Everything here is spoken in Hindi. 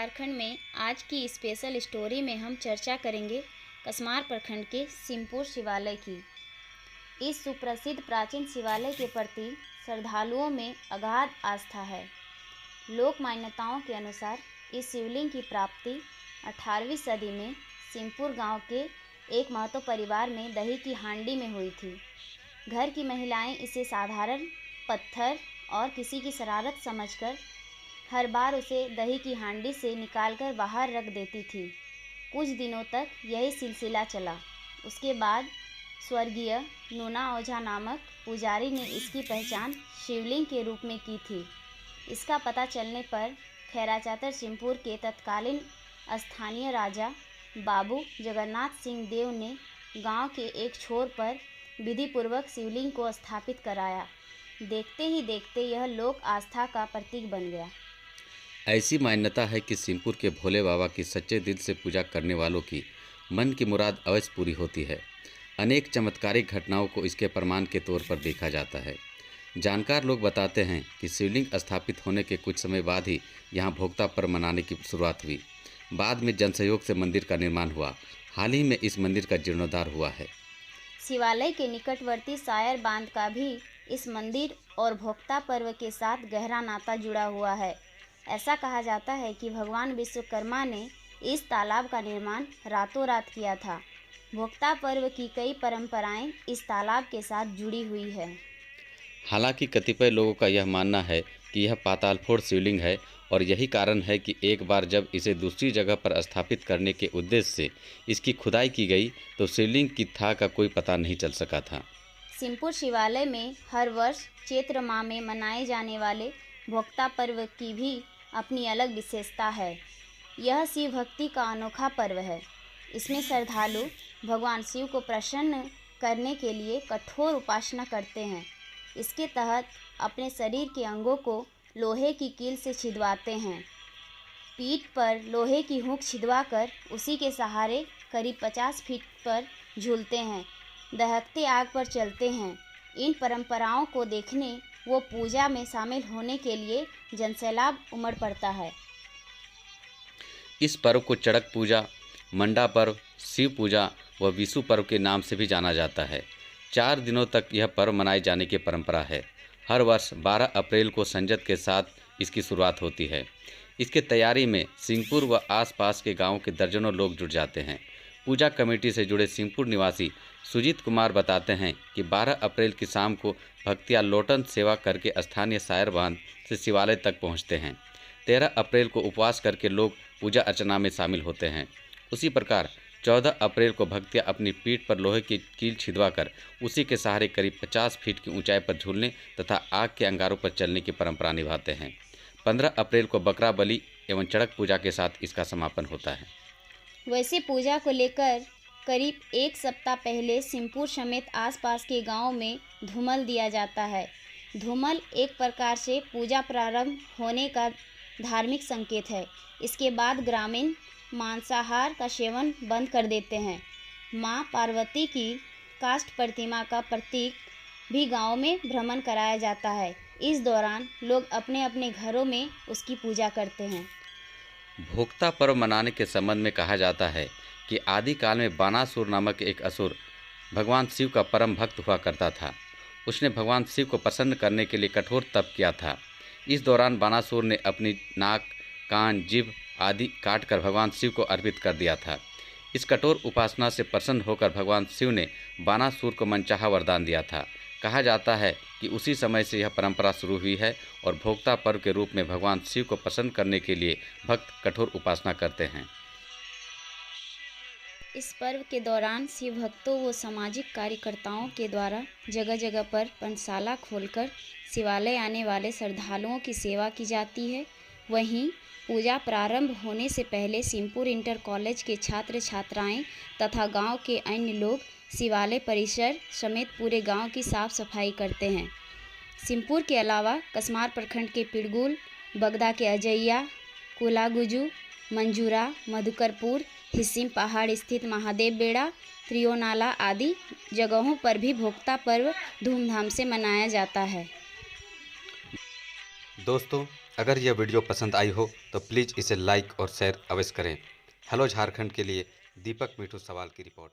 झारखंड में आज की स्पेशल स्टोरी में हम चर्चा करेंगे कसमार प्रखंड के सिमपुर शिवालय की। इस सुप्रसिद्ध प्राचीन शिवालय के प्रति श्रद्धालुओं में अगाध आस्था है। लोक मान्यताओं के अनुसार इस शिवलिंग की प्राप्ति 18वीं सदी में सिमपुर गांव के एक महतो परिवार में दही की हांडी में हुई थी। घर की महिलाएं इसे साधारण पत्थर और किसी की शरारत समझकर हर बार उसे दही की हांडी से निकालकर बाहर रख देती थी। कुछ दिनों तक यही सिलसिला चला। उसके बाद स्वर्गीय नूना ओझा नामक पुजारी ने इसकी पहचान शिवलिंग के रूप में की थी। इसका पता चलने पर खैराचातर सिमपुर के तत्कालीन स्थानीय राजा बाबू जगन्नाथ सिंह देव ने गांव के एक छोर पर विधिपूर्वक शिवलिंग को स्थापित कराया। देखते ही देखते यह लोक आस्था का प्रतीक बन गया। ऐसी मान्यता है कि सिमपुर के भोले बाबा की सच्चे दिल से पूजा करने वालों की मन की मुराद अवश्य पूरी होती है। अनेक चमत्कारिक घटनाओं को इसके प्रमाण के तौर पर देखा जाता है। जानकार लोग बताते हैं कि शिवलिंग स्थापित होने के कुछ समय बाद ही यहाँ भोक्ता पर्व मनाने की शुरुआत हुई। बाद में जनसहयोग से मंदिर का निर्माण हुआ। हाल ही में इस मंदिर का जीर्णोद्धार हुआ है। शिवालय के निकटवर्ती सायर बांध का भी इस मंदिर और भोक्ता पर्व के साथ गहरा नाता जुड़ा हुआ है। ऐसा कहा जाता है कि भगवान विश्वकर्मा ने इस तालाब का निर्माण रातों रात किया था। भोक्ता पर्व की कई परंपराएं इस तालाब के साथ जुड़ी हुई है। हालांकि कतिपय लोगों का यह मानना है कि यह पातालफोड़ शिवलिंग है और यही कारण है कि एक बार जब इसे दूसरी जगह पर स्थापित करने के उद्देश्य से इसकी खुदाई की गई तो शिवलिंग की था का कोई पता नहीं चल सका था। सिमपुर शिवालय में हर वर्ष चैत्र माह में मनाए जाने वाले भोक्ता पर्व की भी अपनी अलग विशेषता है। यह शिव भक्ति का अनोखा पर्व है। इसमें श्रद्धालु भगवान शिव को प्रसन्न करने के लिए कठोर उपासना करते हैं। इसके तहत अपने शरीर के अंगों को लोहे की कील से छिदवाते हैं। पीठ पर लोहे की हुक छिदवाकर उसी के सहारे करीब 50 फीट पर झूलते हैं। दहकते आग पर चलते हैं। इन परंपराओं को देखने वो पूजा में शामिल होने के लिए जनसैलाब उमड़ पड़ता है। इस पर्व को चड़क पूजा, मंडा पर्व, शिव पूजा व विशु पर्व के नाम से भी जाना जाता है। 4 दिनों तक यह पर्व मनाए जाने की परंपरा है। हर वर्ष 12 अप्रैल को संजत के साथ इसकी शुरुआत होती है। इसके तैयारी में सिंहपुर व आसपास के गांवों के दर्जनों लोग जुट जाते हैं। पूजा कमेटी से जुड़े सिंहपुर निवासी सुजीत कुमार बताते हैं कि 12 अप्रैल की शाम को भक्तिया लोटन सेवा करके स्थानीय सायर बांध से शिवालय तक पहुंचते हैं। 13 अप्रैल को उपवास करके लोग पूजा अर्चना में शामिल होते हैं। उसी प्रकार 14 अप्रैल को भक्तिया अपनी पीठ पर लोहे की कील छिदवाकर उसी के सहारे करीब 50 फीट की ऊंचाई पर झूलने तथा आग के अंगारों पर चलने की परंपरा निभाते हैं। 15 अप्रैल को बकरा बलि एवं चड़क पूजा के साथ इसका समापन होता है। वैसे पूजा को लेकर करीब 1 सप्ताह पहले सिमपुर समेत आसपास के गांवों में धूमल दिया जाता है। धूमल एक प्रकार से पूजा प्रारंभ होने का धार्मिक संकेत है। इसके बाद ग्रामीण मांसाहार का सेवन बंद कर देते हैं। मां पार्वती की काष्ठ प्रतिमा का प्रतीक भी गांव में भ्रमण कराया जाता है। इस दौरान लोग अपने अपने घरों में उसकी पूजा करते हैं। भोक्ता पर्व मनाने के संबंध में कहा जाता है कि आदिकाल में बानासुर नामक एक असुर भगवान शिव का परम भक्त हुआ करता था। उसने भगवान शिव को प्रसन्न करने के लिए कठोर तप किया था। इस दौरान बानासुर ने अपनी नाक, कान, जीभ आदि काटकर भगवान शिव को अर्पित कर दिया था। इस कठोर उपासना से प्रसन्न होकर भगवान शिव ने बानासुर को मनचाहा वरदान दिया था। कहा जाता है कि उसी समय से यह परंपरा शुरू हुई है और भोक्ता पर्व के रूप में भगवान शिव को प्रसन्न करने के लिए भक्त कठोर उपासना करते हैं। इस पर्व के दौरान शिव भक्तों व सामाजिक कार्यकर्ताओं के द्वारा जगह जगह पर पंचशाला खोलकर शिवालय आने वाले श्रद्धालुओं की सेवा की जाती है। वहीं पूजा प्रारंभ होने से पहले सिमपुर इंटर कॉलेज के छात्र छात्राएं तथा गांव के अन्य लोग शिवालय परिसर समेत पूरे गांव की साफ सफाई करते हैं। सिमपुर के अलावा कसमार प्रखंड के पिड़गुल, बगदा के अजैया, कुलागुजू, मंजूरा, मधुकरपुर, हिस्सिम पहाड़ स्थित महादेव बेड़ा, त्रियोनाला आदि जगहों पर भी भोक्ता पर्व धूमधाम से मनाया जाता है। दोस्तों, अगर यह वीडियो पसंद आई हो तो प्लीज़ इसे लाइक और शेयर अवश्य करें। हेलो झारखंड के लिए दीपक मिठू सवाल की रिपोर्ट।